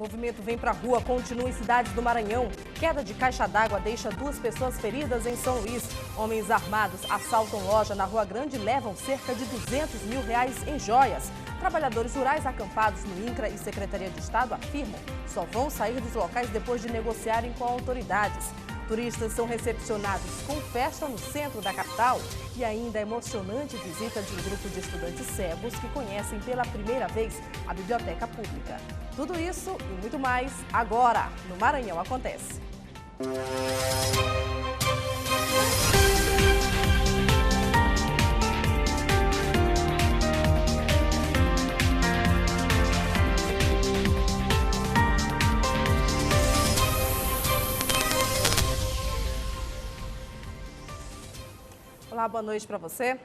Movimento Vem Pra Rua continua em cidades do Maranhão. Queda de caixa d'água deixa 2 pessoas feridas em São Luís. Homens armados assaltam loja na Rua Grande e levam cerca de R$200 mil em joias. Trabalhadores rurais acampados no INCRA e Secretaria de Estado afirmam que só vão sair dos locais depois de negociarem com autoridades. Turistas são recepcionados com festa no centro da capital e ainda a emocionante visita de um grupo de estudantes cegos que conhecem pela primeira vez a biblioteca pública. Tudo isso e muito mais agora no Maranhão Acontece. Olá, boa noite para você.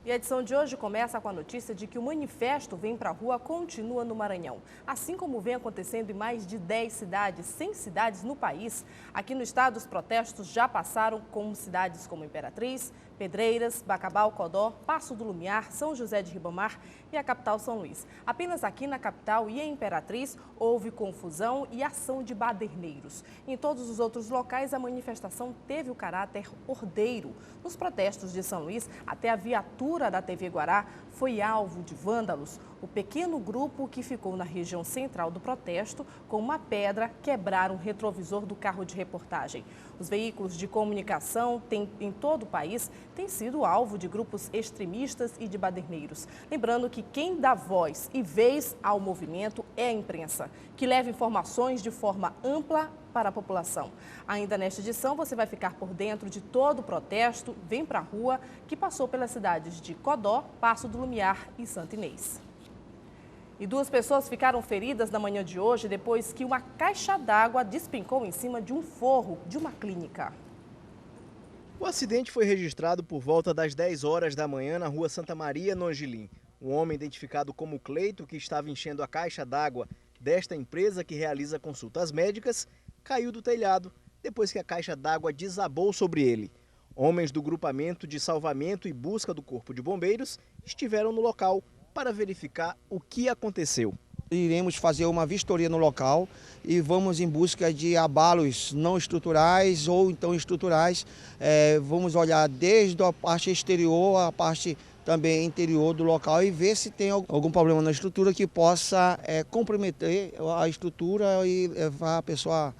E a edição de hoje começa com a notícia de que o manifesto Vem Pra Rua continua no Maranhão. Assim como vem acontecendo em mais de 10 cidades, 100 cidades no país, aqui no estado os protestos já passaram com cidades como Imperatriz, Pedreiras, Bacabal, Codó, Passo do Lumiar, São José de Ribamar e a capital São Luís. Apenas aqui na capital e em Imperatriz houve confusão e ação de baderneiros. Em todos os outros locais a manifestação teve o caráter ordeiro. Nos protestos de São Luís, até a viatura da TV Guará foi alvo de vândalos. O pequeno grupo que ficou na região central do protesto, com uma pedra, quebraram o retrovisor do carro de reportagem. Os veículos de comunicação em todo o país têm sido alvo de grupos extremistas e de baderneiros. Lembrando que quem dá voz e vez ao movimento é a imprensa, que leva informações de forma ampla para a população. Ainda nesta edição, você vai ficar por dentro de todo o protesto Vem Pra Rua, que passou pelas cidades de Codó, Passo do Lumiar e Santo Inês. E 2 pessoas ficaram feridas na manhã de hoje depois que uma caixa d'água despencou em cima de um forro de uma clínica. O acidente foi registrado por volta das 10 horas da manhã na rua Santa Maria, no Angelim. Um homem identificado como Cleito, que estava enchendo a caixa d'água desta empresa que realiza consultas médicas, caiu do telhado depois que a caixa d'água desabou sobre ele. Homens do grupamento de salvamento e busca do Corpo de Bombeiros estiveram no local para verificar o que aconteceu. Iremos fazer uma vistoria no local e vamos em busca de abalos não estruturais ou então estruturais. Vamos olhar desde a parte exterior à parte também interior do local e ver se tem algum problema na estrutura que possa comprometer a estrutura e levar a pessoa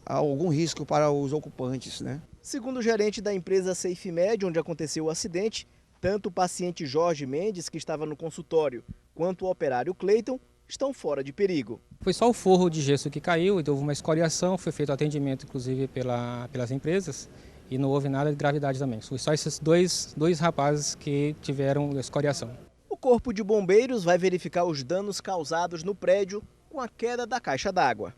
a algum risco para os ocupantes, né? Segundo o gerente da empresa SafeMed, onde aconteceu o acidente, tanto o paciente Jorge Mendes, que estava no consultório, quanto o operário Cleiton estão fora de perigo. Foi só o forro de gesso que caiu, então houve uma escoriação, foi feito atendimento inclusive pelas empresas e não houve nada de gravidade também. Foi só esses dois rapazes que tiveram escoriação. O Corpo de Bombeiros vai verificar os danos causados no prédio com a queda da caixa d'água.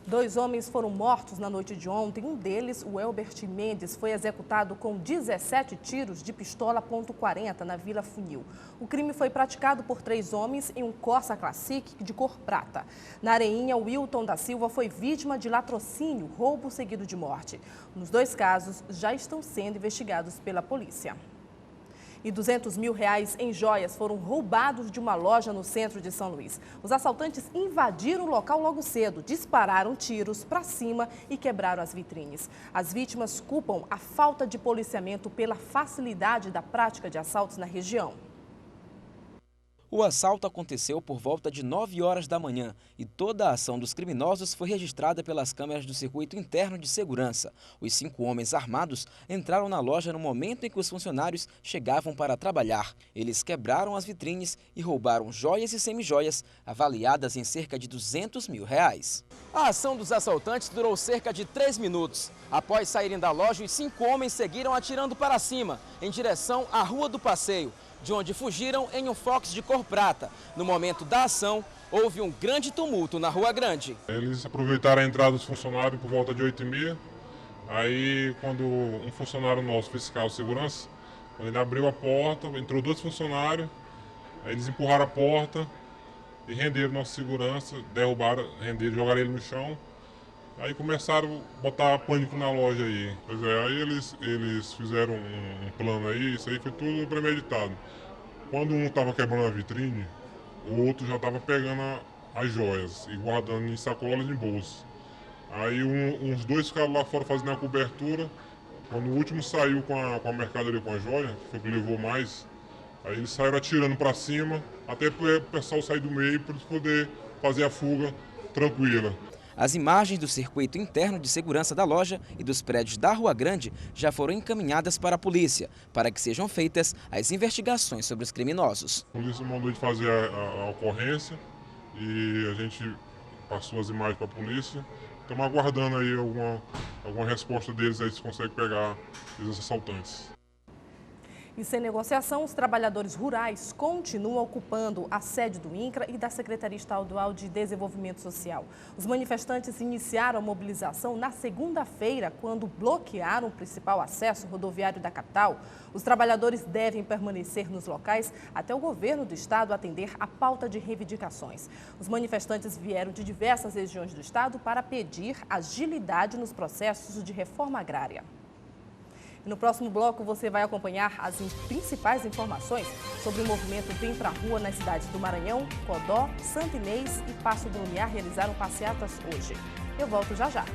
2 homens foram mortos na noite de ontem. Um deles, o Elbert Mendes, foi executado com 17 tiros de pistola .40 na Vila Funil. O crime foi praticado por 3 homens em um Corsa Classic de cor prata. Na Areinha, o Wilton da Silva foi vítima de latrocínio, roubo seguido de morte. Nos 2 casos, já estão sendo investigados pela polícia. E R$200 mil em joias foram roubados de uma loja no centro de São Luís. Os assaltantes invadiram o local logo cedo, dispararam tiros para cima e quebraram as vitrines. As vítimas culpam a falta de policiamento pela facilidade da prática de assaltos na região. O assalto aconteceu por volta de 9 horas da manhã e toda a ação dos criminosos foi registrada pelas câmeras do circuito interno de segurança. Os 5 homens armados entraram na loja no momento em que os funcionários chegavam para trabalhar. Eles quebraram as vitrines e roubaram joias e semijoias avaliadas em cerca de R$200 mil. A ação dos assaltantes durou cerca de 3 minutos. Após saírem da loja, os 5 homens seguiram atirando para cima, em direção à Rua do Passeio, de onde fugiram em um Fox de cor prata. No momento da ação, houve um grande tumulto na Rua Grande. Eles aproveitaram a entrada dos funcionários por volta de 8h30. Aí, quando um funcionário nosso, fiscal de segurança, quando ele abriu a porta, entrou 2 funcionários, aí eles empurraram a porta e renderam nossa segurança, derrubaram, renderam, jogaram ele no chão. Aí começaram a botar pânico na loja aí. Pois é, aí eles fizeram um plano aí, isso aí foi tudo premeditado. Quando um estava quebrando a vitrine, o outro já estava pegando as joias e guardando em sacolas e em bolsas. Aí uns dois ficaram lá fora fazendo a cobertura. Quando o último saiu com a mercadoria, com a joia, que foi o que levou mais, aí eles saíram atirando para cima, até o pessoal sair do meio para poder fazer a fuga tranquila. As imagens do circuito interno de segurança da loja e dos prédios da Rua Grande já foram encaminhadas para a polícia, para que sejam feitas as investigações sobre os criminosos. A polícia mandou de fazer a ocorrência e a gente passou as imagens para a polícia. Estamos aguardando aí alguma resposta deles, aí se consegue pegar esses assaltantes. E sem negociação, os trabalhadores rurais continuam ocupando a sede do INCRA e da Secretaria Estadual de Desenvolvimento Social. Os manifestantes iniciaram a mobilização na segunda-feira, quando bloquearam o principal acesso rodoviário da capital. Os trabalhadores devem permanecer nos locais até o governo do estado atender a pauta de reivindicações. Os manifestantes vieram de diversas regiões do estado para pedir agilidade nos processos de reforma agrária. No próximo bloco, você vai acompanhar as principais informações sobre o movimento Vem Pra Rua nas cidades do Maranhão, Codó, Santo Inês e Passo do Lumiar realizaram passeatas hoje. Eu volto já já.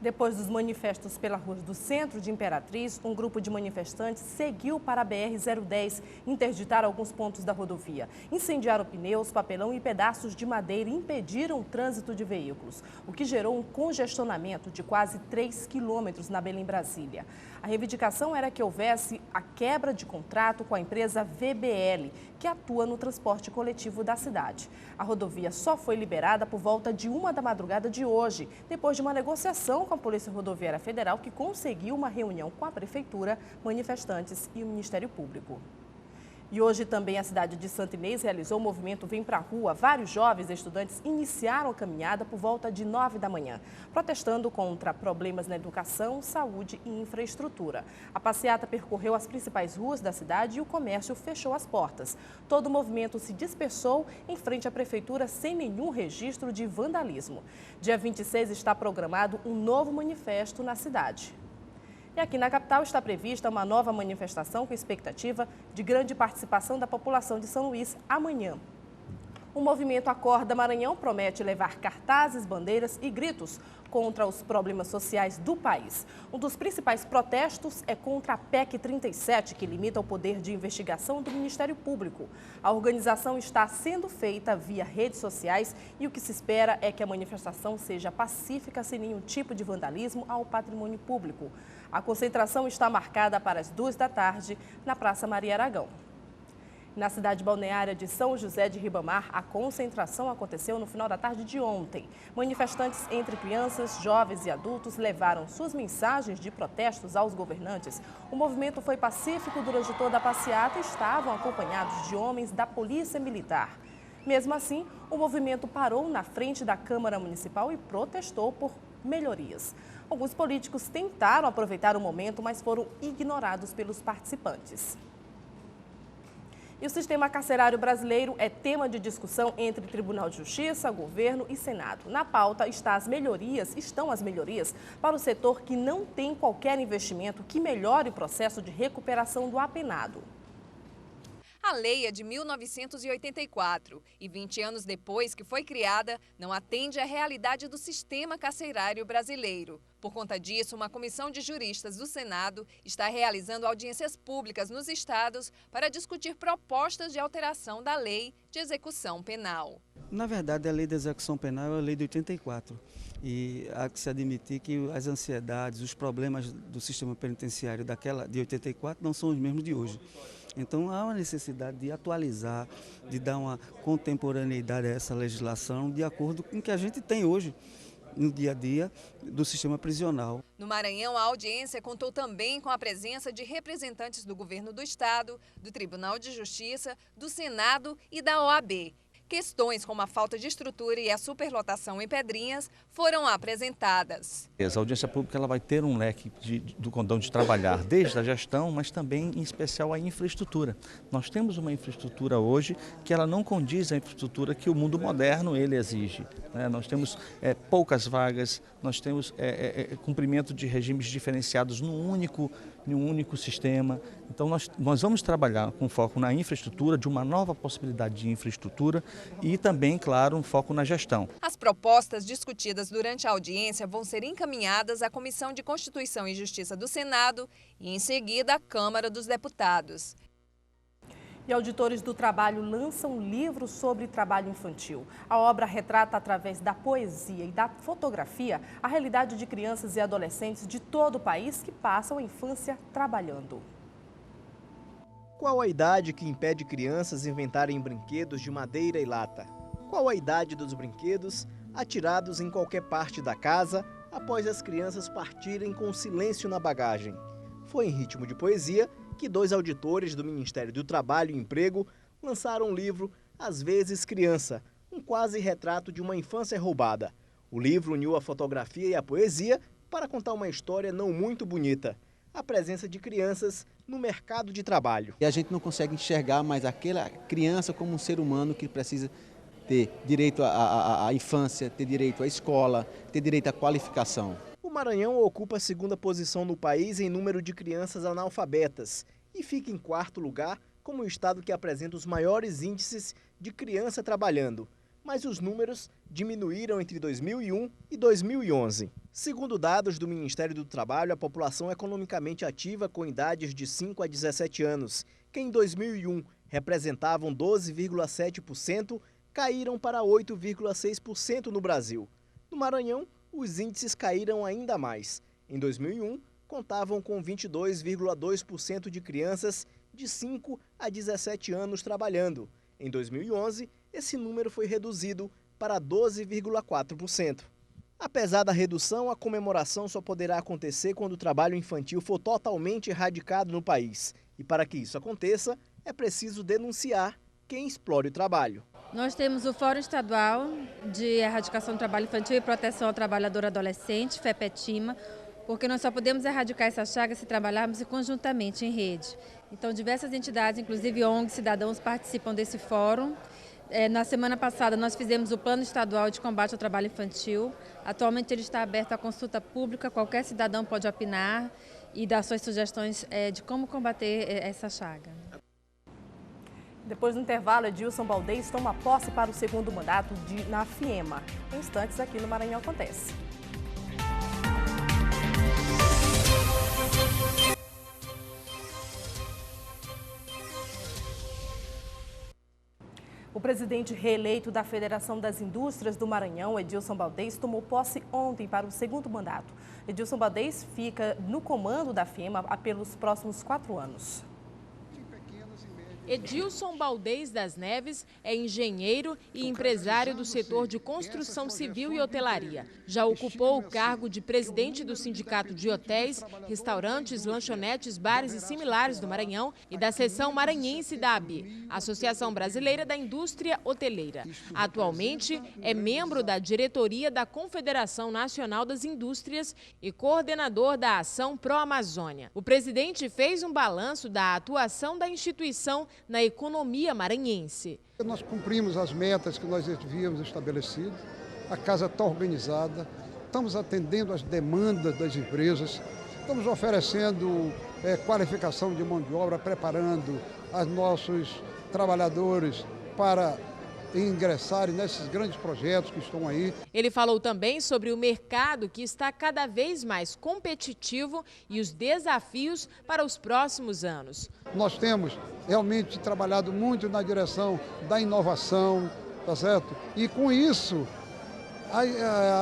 Depois dos manifestos pelas ruas do centro de Imperatriz, um grupo de manifestantes seguiu para a BR-010, interditaram alguns pontos da rodovia. Incendiaram pneus, papelão e pedaços de madeira e impediram o trânsito de veículos, o que gerou um congestionamento de quase 3 quilômetros na Belém-Brasília. A reivindicação era que houvesse a quebra de contrato com a empresa VBL, que atua no transporte coletivo da cidade. A rodovia só foi liberada por volta de 1 da madrugada de hoje, depois de uma negociação com a Polícia Rodoviária Federal, que conseguiu uma reunião com a Prefeitura, manifestantes e o Ministério Público. E hoje também a cidade de Santo Inês realizou o movimento Vem Pra Rua. Vários jovens estudantes iniciaram a caminhada por volta de 9 da manhã, protestando contra problemas na educação, saúde e infraestrutura. A passeata percorreu as principais ruas da cidade e o comércio fechou as portas. Todo o movimento se dispersou em frente à prefeitura sem nenhum registro de vandalismo. Dia 26 está programado um novo manifesto na cidade. E aqui na capital está prevista uma nova manifestação com expectativa de grande participação da população de São Luís amanhã. O movimento Acorda Maranhão promete levar cartazes, bandeiras e gritos contra os problemas sociais do país. Um dos principais protestos é contra a PEC 37, que limita o poder de investigação do Ministério Público. A organização está sendo feita via redes sociais e o que se espera é que a manifestação seja pacífica, sem nenhum tipo de vandalismo ao patrimônio público. A concentração está marcada para as 2 da tarde na Praça Maria Aragão. Na cidade balneária de São José de Ribamar, a concentração aconteceu no final da tarde de ontem. Manifestantes entre crianças, jovens e adultos levaram suas mensagens de protestos aos governantes. O movimento foi pacífico durante toda a passeata e estavam acompanhados de homens da Polícia Militar. Mesmo assim, o movimento parou na frente da Câmara Municipal e protestou por melhorias. Alguns políticos tentaram aproveitar o momento, mas foram ignorados pelos participantes. E o sistema carcerário brasileiro é tema de discussão entre Tribunal de Justiça, Governo e Senado. Na pauta estão as melhorias para o setor que não tem qualquer investimento que melhore o processo de recuperação do apenado. A lei é de 1984 e 20 anos depois que foi criada, não atende à realidade do sistema carcerário brasileiro. Por conta disso, uma comissão de juristas do Senado está realizando audiências públicas nos estados para discutir propostas de alteração da lei de execução penal. Na verdade, a lei de execução penal é a lei de 84 e há que se admitir que as ansiedades, os problemas do sistema penitenciário daquela de 84 não são os mesmos de hoje. Então há uma necessidade de atualizar, de dar uma contemporaneidade a essa legislação de acordo com o que a gente tem hoje no dia a dia do sistema prisional. No Maranhão, a audiência contou também com a presença de representantes do governo do estado, do Tribunal de Justiça, do Senado e da OAB. Questões como a falta de estrutura e a superlotação em Pedrinhas foram apresentadas. A audiência pública ela vai ter um leque do condão de trabalhar, desde a gestão, mas também, em especial, a infraestrutura. Nós temos uma infraestrutura hoje que ela não condiz à infraestrutura que o mundo moderno ele exige. Nós temos poucas vagas, nós temos cumprimento de regimes diferenciados num único sistema. Então nós vamos trabalhar com foco na infraestrutura, de uma nova possibilidade de infraestrutura e também, claro, um foco na gestão. As propostas discutidas durante a audiência vão ser encaminhadas à Comissão de Constituição e Justiça do Senado e, em seguida, à Câmara dos Deputados. E auditores do trabalho lançam um livro sobre trabalho infantil. A obra retrata, através da poesia e da fotografia, a realidade de crianças e adolescentes de todo o país que passam a infância trabalhando. Qual a idade que impede crianças inventarem brinquedos de madeira e lata? Qual a idade dos brinquedos atirados em qualquer parte da casa após as crianças partirem com silêncio na bagagem? Foi em ritmo de poesia que 2 auditores do Ministério do Trabalho e Emprego lançaram o livro Às vezes Criança, um quase retrato de uma infância roubada. O livro uniu a fotografia e a poesia para contar uma história não muito bonita: a presença de crianças no mercado de trabalho. E a gente não consegue enxergar mais aquela criança como um ser humano que precisa ter direito à infância, ter direito à escola, ter direito à qualificação. O Maranhão ocupa a 2ª posição no país em número de crianças analfabetas e fica em 4º lugar como o estado que apresenta os maiores índices de criança trabalhando. Mas os números diminuíram entre 2001 e 2011. Segundo dados do Ministério do Trabalho, a população economicamente ativa com idades de 5 a 17 anos, que em 2001 representavam 12,7%, caíram para 8,6% no Brasil. No Maranhão, os índices caíram ainda mais. Em 2001, contavam com 22,2% de crianças de 5 a 17 anos trabalhando. Em 2011, esse número foi reduzido para 12,4%. Apesar da redução, a comemoração só poderá acontecer quando o trabalho infantil for totalmente erradicado no país. E para que isso aconteça, é preciso denunciar quem explora o trabalho. Nós temos o Fórum Estadual de Erradicação do Trabalho Infantil e Proteção ao Trabalhador Adolescente, FEPETIMA, porque nós só podemos erradicar essa chaga se trabalharmos conjuntamente em rede. Então, diversas entidades, inclusive ONGs, cidadãos, participam desse fórum. Na semana passada, nós fizemos o Plano Estadual de Combate ao Trabalho Infantil. Atualmente, ele está aberto à consulta pública, qualquer cidadão pode opinar e dar suas sugestões de como combater essa chaga. Depois do intervalo, Edilson Baldez toma posse para o 2º mandato na FIEMA. Em instantes, aqui no Maranhão acontece. O presidente reeleito da Federação das Indústrias do Maranhão, Edilson Baldez, tomou posse ontem para o 2º mandato. Edilson Baldez fica no comando da FIEMA pelos próximos 4 anos. Edilson Baldez das Neves é engenheiro e empresário do setor de construção civil e hotelaria. Já ocupou o cargo de presidente do Sindicato de Hotéis, Restaurantes, Lanchonetes, Bares e Similares do Maranhão e da seção maranhense da ABI, Associação Brasileira da Indústria Hoteleira. Atualmente é membro da diretoria da Confederação Nacional das Indústrias e coordenador da ação Pró-Amazônia. O presidente fez um balanço da atuação da instituição na economia maranhense. Nós cumprimos as metas que nós havíamos estabelecido, a casa está organizada, estamos atendendo às demandas das empresas, estamos oferecendo qualificação de mão de obra, preparando os nossos trabalhadores para ingressarem nesses grandes projetos que estão aí. Ele falou também sobre o mercado que está cada vez mais competitivo e os desafios para os próximos anos. Nós temos realmente trabalhado muito na direção da inovação, tá certo? E com isso,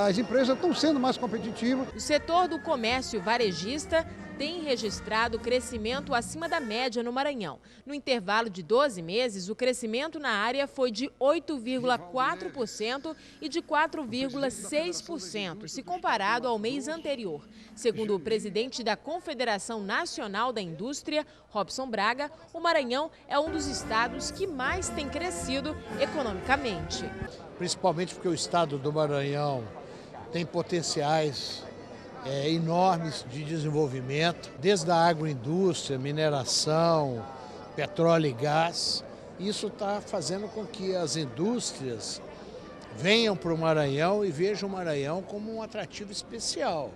as empresas estão sendo mais competitivas. O setor do comércio varejista tem registrado crescimento acima da média no Maranhão. No intervalo de 12 meses, o crescimento na área foi de 8,4% e de 4,6%, se comparado ao mês anterior. Segundo o presidente da Confederação Nacional da Indústria, Robson Braga, o Maranhão é um dos estados que mais tem crescido economicamente. Principalmente porque o estado do Maranhão tem potenciais enormes de desenvolvimento, desde a agroindústria, mineração, petróleo e gás. Isso está fazendo com que as indústrias venham para o Maranhão e vejam o Maranhão como um atrativo especial.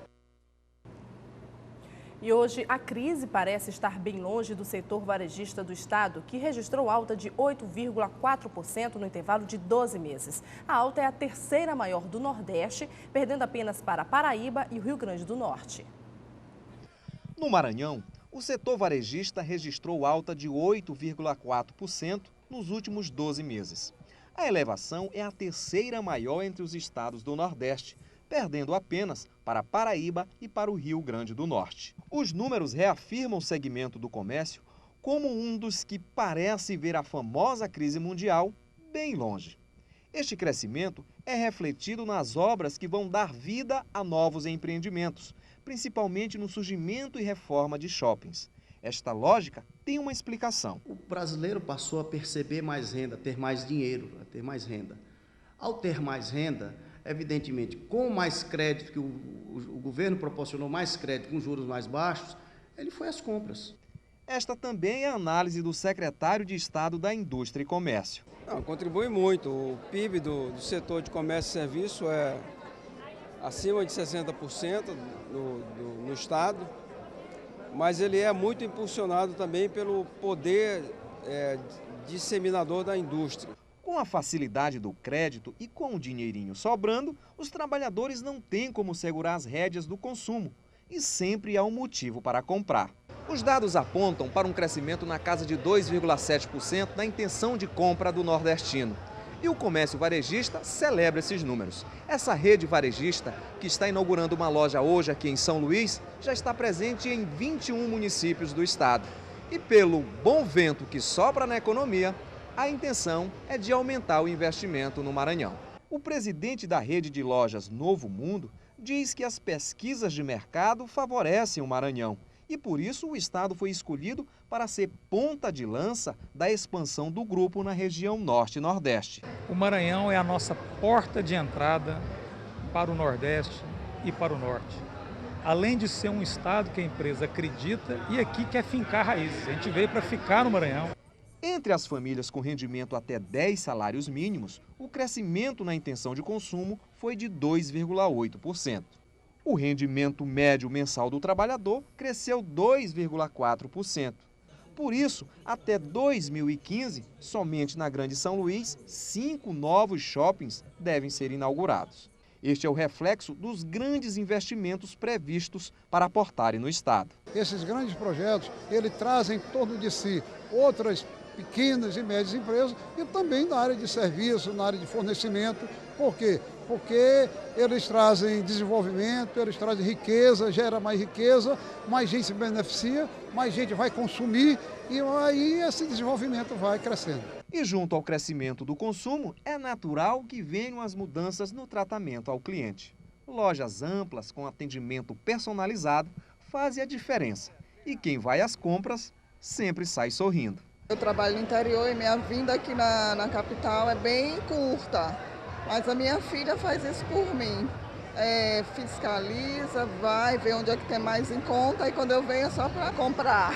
E hoje a crise parece estar bem longe do setor varejista do estado, que registrou alta de 8,4% no intervalo de 12 meses. A alta é a terceira maior do Nordeste, perdendo apenas para Paraíba e o Rio Grande do Norte. No Maranhão, o setor varejista registrou alta de 8,4% nos últimos 12 meses. A elevação é a terceira maior entre os estados do Nordeste, perdendo apenas para Paraíba e para o Rio Grande do Norte. Os números reafirmam o segmento do comércio como um dos que parece ver a famosa crise mundial bem longe. Este crescimento é refletido nas obras que vão dar vida a novos empreendimentos, principalmente no surgimento e reforma de shoppings. Esta lógica tem uma explicação. O brasileiro passou a perceber mais renda, a ter mais dinheiro, a ter mais renda. Ao ter mais renda, evidentemente, com mais crédito, que o governo proporcionou mais crédito com juros mais baixos, ele foi às compras. Esta também é a análise do secretário de Estado da Indústria e Comércio. Contribui muito. O PIB do setor de comércio e serviço é acima de 60% no estado, mas ele é muito impulsionado também pelo poder disseminador da indústria. Com a facilidade do crédito e com o dinheirinho sobrando, os trabalhadores não têm como segurar as rédeas do consumo e sempre há um motivo para comprar. Os dados apontam para um crescimento na casa de 2,7% na intenção de compra do nordestino. E o comércio varejista celebra esses números. Essa rede varejista, que está inaugurando uma loja hoje aqui em São Luís, já está presente em 21 municípios do estado. E pelo bom vento que sopra na economia, a intenção é de aumentar o investimento no Maranhão. O presidente da rede de lojas Novo Mundo diz que as pesquisas de mercado favorecem o Maranhão e por isso o estado foi escolhido para ser ponta de lança da expansão do grupo na região Norte e Nordeste. O Maranhão é a nossa porta de entrada para o Nordeste e para o Norte. Além de ser um estado que a empresa acredita e aqui quer fincar raízes. A gente veio para ficar no Maranhão. Entre as famílias com rendimento até 10 salários mínimos, o crescimento na intenção de consumo foi de 2,8%. O rendimento médio mensal do trabalhador cresceu 2,4%. Por isso, até 2015, somente na Grande São Luís, 5 novos shoppings devem ser inaugurados. Este é o reflexo dos grandes investimentos previstos para aportarem no estado. Esses grandes projetos, eles trazem em torno de si outras pequenas e médias empresas e também na área de serviço, na área de fornecimento. Por quê? Porque eles trazem desenvolvimento, eles trazem riqueza, gera mais riqueza, mais gente se beneficia, mais gente vai consumir e aí esse desenvolvimento vai crescendo. E junto ao crescimento do consumo, é natural que venham as mudanças no tratamento ao cliente. Lojas amplas com atendimento personalizado fazem a diferença e quem vai às compras sempre sai sorrindo. Eu trabalho no interior e minha vinda aqui na capital é bem curta, mas a minha filha faz isso por mim. Fiscaliza, vai ver onde é que tem mais em conta e quando eu venho é só para comprar.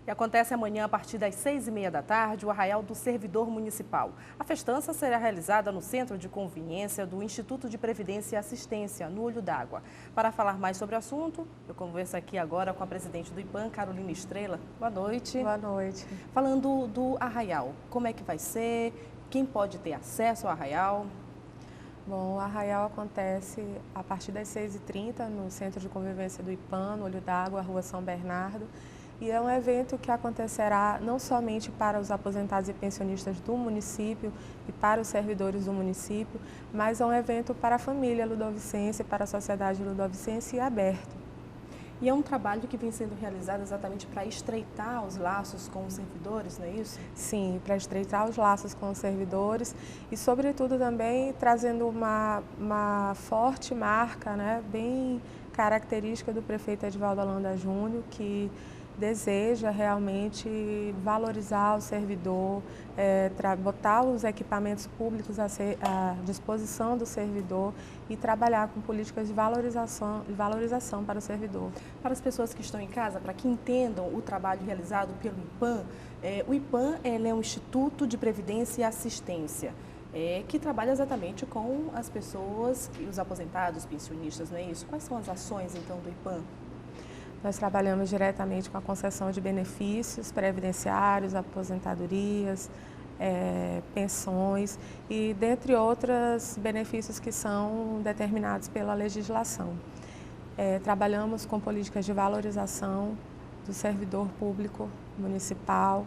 E acontece amanhã, a partir das 6h30 da tarde, o Arraial do Servidor Municipal. A festança será realizada no Centro de Conveniência do Instituto de Previdência e Assistência, no Olho d'Água. Para falar mais sobre o assunto, eu converso aqui agora com a presidente do IPAM, Carolina Estrela. Boa noite. Boa noite. Falando do Arraial, como é que vai ser? Quem pode ter acesso ao Arraial? Bom, o Arraial acontece a partir das 6h30 no Centro de Convivência do IPAM, no Olho d'Água, Rua São Bernardo. E é um evento que acontecerá não somente para os aposentados e pensionistas do município e para os servidores do município, mas é um evento para a família ludovicense, para a sociedade ludovicense e aberto. E é um trabalho que vem sendo realizado exatamente para estreitar os laços com os servidores, não é isso? Sim, para estreitar os laços com os servidores e, sobretudo, também trazendo uma forte marca, né, bem característica do prefeito Edivaldo Holanda Júnior, que deseja realmente valorizar o servidor, botar os equipamentos públicos à disposição do servidor e trabalhar com políticas de valorização para o servidor. Para as pessoas que estão em casa, para que entendam o trabalho realizado pelo IPAM, o IPAM é um Instituto de Previdência e Assistência, que trabalha exatamente com as pessoas, os aposentados, pensionistas, não é isso? Quais são as ações, então, do IPAM? Nós trabalhamos diretamente com a concessão de benefícios previdenciários, aposentadorias, pensões e, dentre outros, benefícios que são determinados pela legislação. Trabalhamos com políticas de valorização do servidor público municipal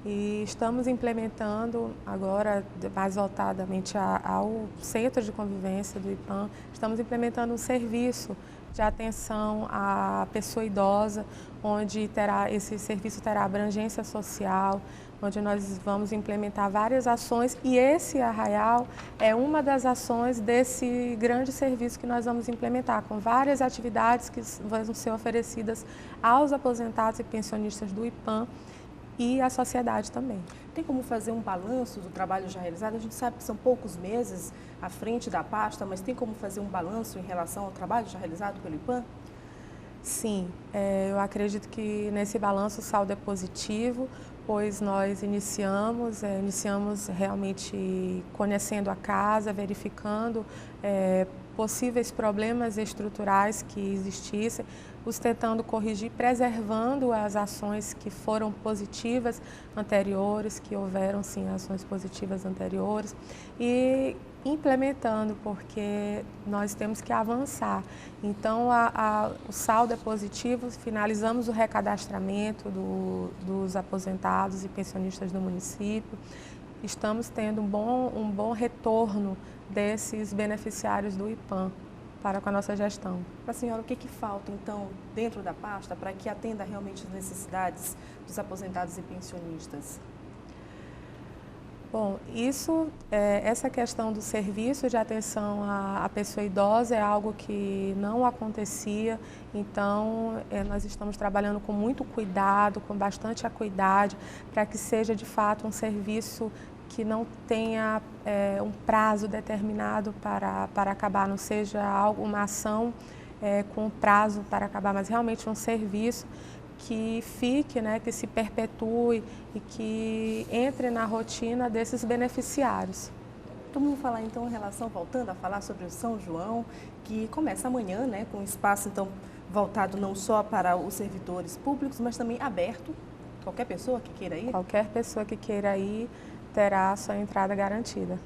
e estamos implementando agora, mais voltadamente ao Centro de Convivência do IPAM, estamos implementando um serviço de atenção à pessoa idosa, onde esse serviço terá abrangência social, onde nós vamos implementar várias ações e esse arraial é uma das ações desse grande serviço que nós vamos implementar, com várias atividades que vão ser oferecidas aos aposentados e pensionistas do IPAM e à sociedade também. Tem como fazer um balanço do trabalho já realizado? A gente sabe que são poucos meses à frente da pasta, mas tem como fazer um balanço em relação ao trabalho já realizado pelo IPAM? Sim, eu acredito que nesse balanço o saldo é positivo, pois nós iniciamos realmente conhecendo a casa, verificando possíveis problemas estruturais que existissem, os tentando corrigir, preservando as ações que foram positivas anteriores, que houveram sim ações positivas anteriores e implementando, porque nós temos que avançar. Então, o saldo é positivo, finalizamos o recadastramento dos aposentados e pensionistas do município, estamos tendo um bom retorno desses beneficiários do IPAM para com a nossa gestão. Para a senhora, o que falta, então, dentro da pasta para que atenda realmente as necessidades dos aposentados e pensionistas? Bom, essa questão do serviço de atenção à pessoa idosa é algo que não acontecia, então nós estamos trabalhando com muito cuidado, com bastante acuidade, para que seja de fato um serviço que não tenha um prazo determinado para acabar, não seja uma ação com prazo para acabar, mas realmente um serviço que fique, que se perpetue e que entre na rotina desses beneficiários. Vamos falar então voltando a falar sobre o São João, que começa amanhã, com um espaço então voltado não só para os servidores públicos, mas também aberto. Qualquer pessoa que queira ir? Qualquer pessoa que queira ir terá a sua entrada garantida.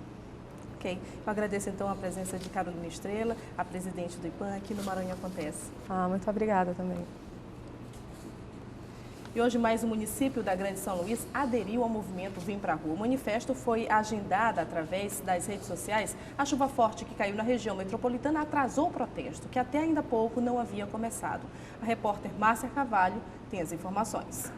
Ok. Eu agradeço então a presença de Carolina Estrela, a presidente do IPAM, aqui no Maranhão Acontece. Muito obrigada também. E hoje mais um município da Grande São Luís aderiu ao movimento Vem Pra Rua. O manifesto foi agendado através das redes sociais. A chuva forte que caiu na região metropolitana atrasou o protesto, que até ainda há pouco não havia começado. A repórter Márcia Carvalho tem as informações.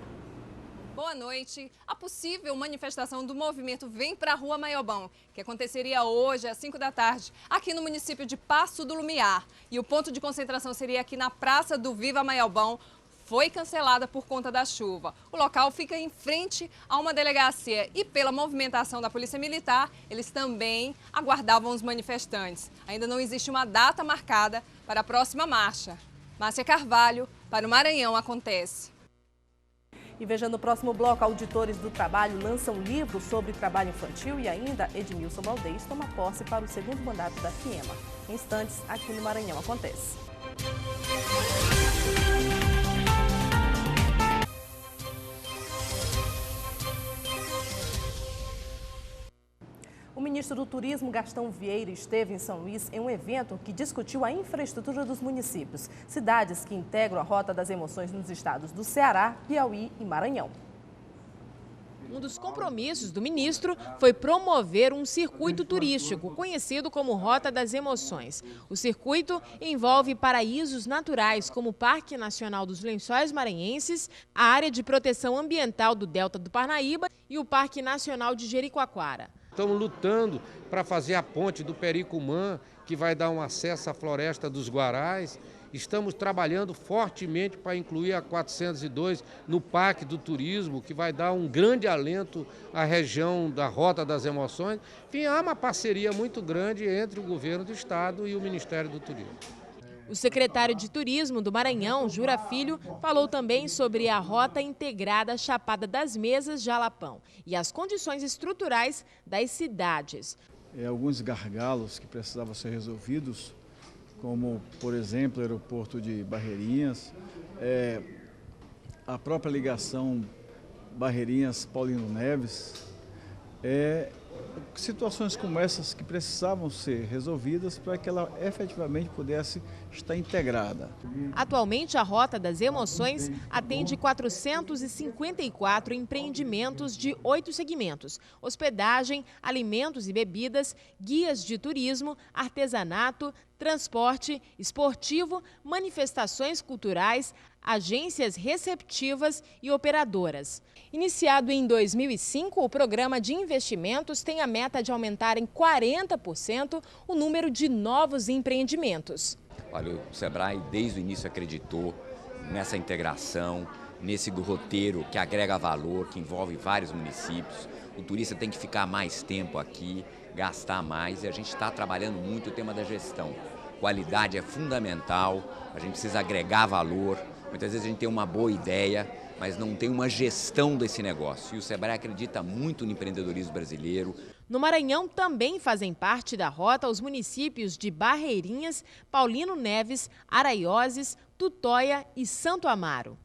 Boa noite. A possível manifestação do movimento Vem Pra Rua Maiobão, que aconteceria hoje às 5 da tarde, aqui no município de Passo do Lumiar. E o ponto de concentração seria aqui na Praça do Viva Maiobão, foi cancelada por conta da chuva. O local fica em frente a uma delegacia e pela movimentação da Polícia Militar, eles também aguardavam os manifestantes. Ainda não existe uma data marcada para a próxima marcha. Márcia Carvalho, para o Maranhão Acontece. E veja no próximo bloco, auditores do trabalho lançam livro sobre trabalho infantil e ainda Edmilson Valdez toma posse para o segundo mandato da FIEMA. Em instantes, aqui no Maranhão Acontece. O O ministro do Turismo, Gastão Vieira, esteve em São Luís em um evento que discutiu a infraestrutura dos municípios, cidades que integram a Rota das Emoções nos estados do Ceará, Piauí e Maranhão. Um dos compromissos do ministro foi promover um circuito turístico, conhecido como Rota das Emoções. O circuito envolve paraísos naturais, como o Parque Nacional dos Lençóis Maranhenses, a Área de Proteção Ambiental do Delta do Parnaíba e o Parque Nacional de Jericoacoara. Estamos lutando para fazer a ponte do Pericumã, que vai dar um acesso à Floresta dos Guarais. Estamos trabalhando fortemente para incluir a 402 no Parque do Turismo, que vai dar um grande alento à região da Rota das Emoções. Enfim, há uma parceria muito grande entre o governo do estado e o Ministério do Turismo. O secretário de Turismo do Maranhão, Jura Filho, falou também sobre a Rota Integrada Chapada das Mesas Jalapão e as condições estruturais das cidades. Alguns gargalos que precisavam ser resolvidos, como, por exemplo, o aeroporto de Barreirinhas, a própria ligação Barreirinhas-Paulino Neves, situações como essas que precisavam ser resolvidas para que ela efetivamente pudesse estar integrada. Atualmente, a Rota das Emoções atende 454 empreendimentos de 8 segmentos: hospedagem, alimentos e bebidas, guias de turismo, artesanato, transporte, esportivo, manifestações culturais, agências receptivas e operadoras. Iniciado em 2005, o programa de investimentos tem a meta de aumentar em 40% o número de novos empreendimentos. Olha, o Sebrae desde o início acreditou nessa integração, nesse roteiro que agrega valor, que envolve vários municípios. O turista tem que ficar mais tempo aqui, gastar mais, e a gente está trabalhando muito o tema da gestão. Qualidade é fundamental, a gente precisa agregar valor. Muitas vezes a gente tem uma boa ideia, mas não tem uma gestão desse negócio. E o Sebrae acredita muito no empreendedorismo brasileiro. No Maranhão também fazem parte da rota os municípios de Barreirinhas, Paulino Neves, Araioses, Tutóia e Santo Amaro.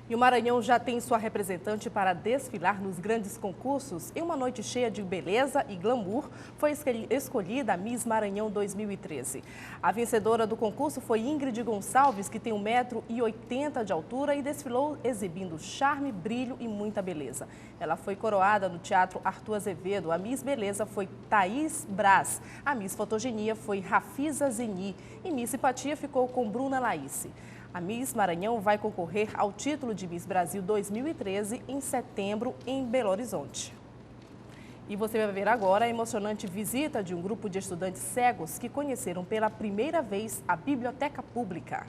E o Maranhão já tem sua representante para desfilar nos grandes concursos. Em uma noite cheia de beleza e glamour, foi escolhida a Miss Maranhão 2013. A vencedora do concurso foi Ingrid Gonçalves, que tem 1,80 m de altura e desfilou exibindo charme, brilho e muita beleza. Ela foi coroada no Teatro Arthur Azevedo. A Miss Beleza foi Thaís Braz. A Miss Fotogenia foi Rafisa Zeni. E Miss Simpatia ficou com Bruna Laísse. A Miss Maranhão vai concorrer ao título de Miss Brasil 2013 em setembro, em Belo Horizonte. E você vai ver agora a emocionante visita de um grupo de estudantes cegos que conheceram pela primeira vez a Biblioteca Pública.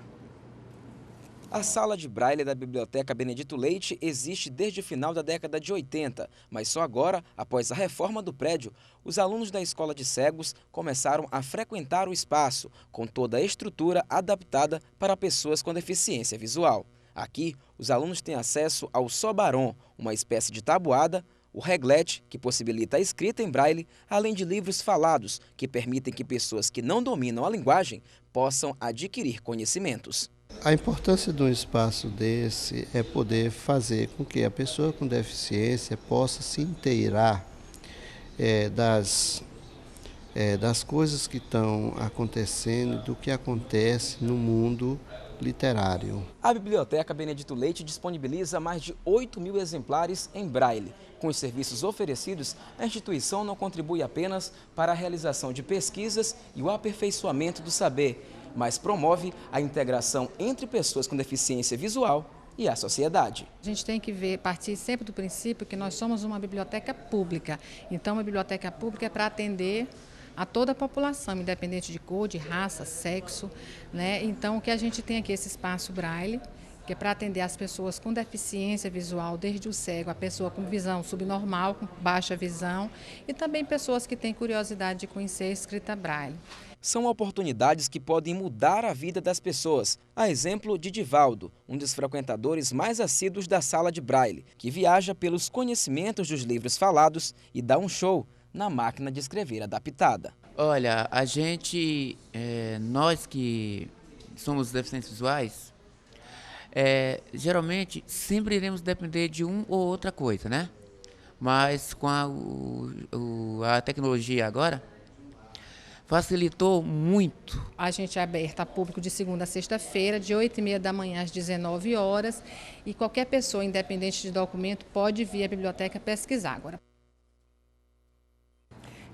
A sala de braille da Biblioteca Benedito Leite existe desde o final da década de 80, mas só agora, após a reforma do prédio, os alunos da Escola de Cegos começaram a frequentar o espaço, com toda a estrutura adaptada para pessoas com deficiência visual. Aqui, os alunos têm acesso ao Sobaron, uma espécie de tabuada, o Reglete, que possibilita a escrita em braille, além de livros falados, que permitem que pessoas que não dominam a linguagem possam adquirir conhecimentos. A importância de um espaço desse é poder fazer com que a pessoa com deficiência possa se inteirar das coisas que estão acontecendo, do que acontece no mundo literário. A Biblioteca Benedito Leite disponibiliza mais de 8.000 exemplares em braille. Com os serviços oferecidos, a instituição não contribui apenas para a realização de pesquisas e o aperfeiçoamento do saber, mas promove a integração entre pessoas com deficiência visual e a sociedade. A gente tem que partir sempre do princípio que nós somos uma biblioteca pública. Então, a biblioteca pública é para atender a toda a população, independente de cor, de raça, sexo, né? Então, o que a gente tem aqui, esse espaço braille, que é para atender as pessoas com deficiência visual, desde o cego, a pessoa com visão subnormal, com baixa visão, e também pessoas que têm curiosidade de conhecer a escrita braille. São oportunidades que podem mudar a vida das pessoas. A exemplo de Divaldo, um dos frequentadores mais assíduos da sala de braille, que viaja pelos conhecimentos dos livros falados e dá um show na máquina de escrever adaptada. Olha, a gente, nós que somos deficientes visuais, geralmente sempre iremos depender de uma ou outra coisa, né? mas com a tecnologia agora, facilitou muito. A gente é aberta a público de segunda a sexta-feira, de 8h30 da manhã às 19 horas, e qualquer pessoa, independente de documento, pode vir à biblioteca pesquisar agora.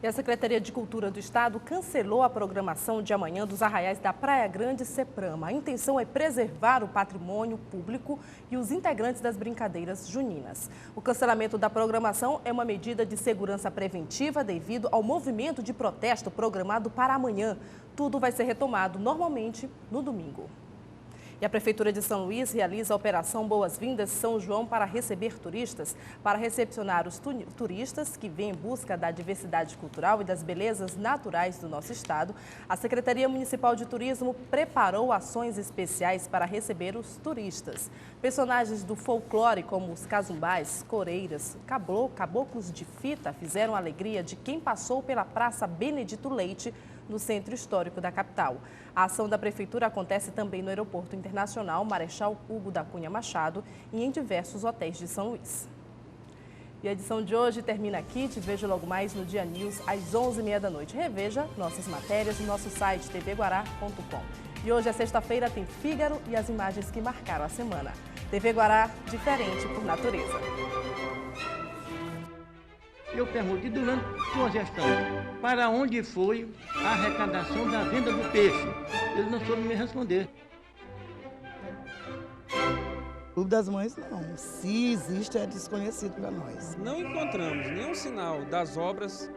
E a Secretaria de Cultura do Estado cancelou a programação de amanhã dos arraiais da Praia Grande e Ceprama. A intenção é preservar o patrimônio público e os integrantes das brincadeiras juninas. O cancelamento da programação é uma medida de segurança preventiva devido ao movimento de protesto programado para amanhã. Tudo vai ser retomado normalmente no domingo. E a Prefeitura de São Luís realiza a Operação Boas-Vindas São João para receber turistas. Para recepcionar os turistas que vêm em busca da diversidade cultural e das belezas naturais do nosso estado, a Secretaria Municipal de Turismo preparou ações especiais para receber os turistas. Personagens do folclore, como os casumbás, coreiras, caboclos de fita, fizeram a alegria de quem passou pela Praça Benedito Leite, no centro histórico da capital. A ação da Prefeitura acontece também no Aeroporto Internacional Marechal Hugo da Cunha Machado e em diversos hotéis de São Luís. E a edição de hoje termina aqui. Te vejo logo mais no Dia News, às 11h30 da noite. Reveja nossas matérias no nosso site tvguará.com. E hoje é sexta-feira, tem Fígaro e as imagens que marcaram a semana. TV Guará, diferente por natureza. Eu pergunto, durante sua gestão, para onde foi a arrecadação da venda do peixe? Ele não soube me responder. O Clube das Mães não. Se existe, é desconhecido para nós. Não encontramos nenhum sinal das obras.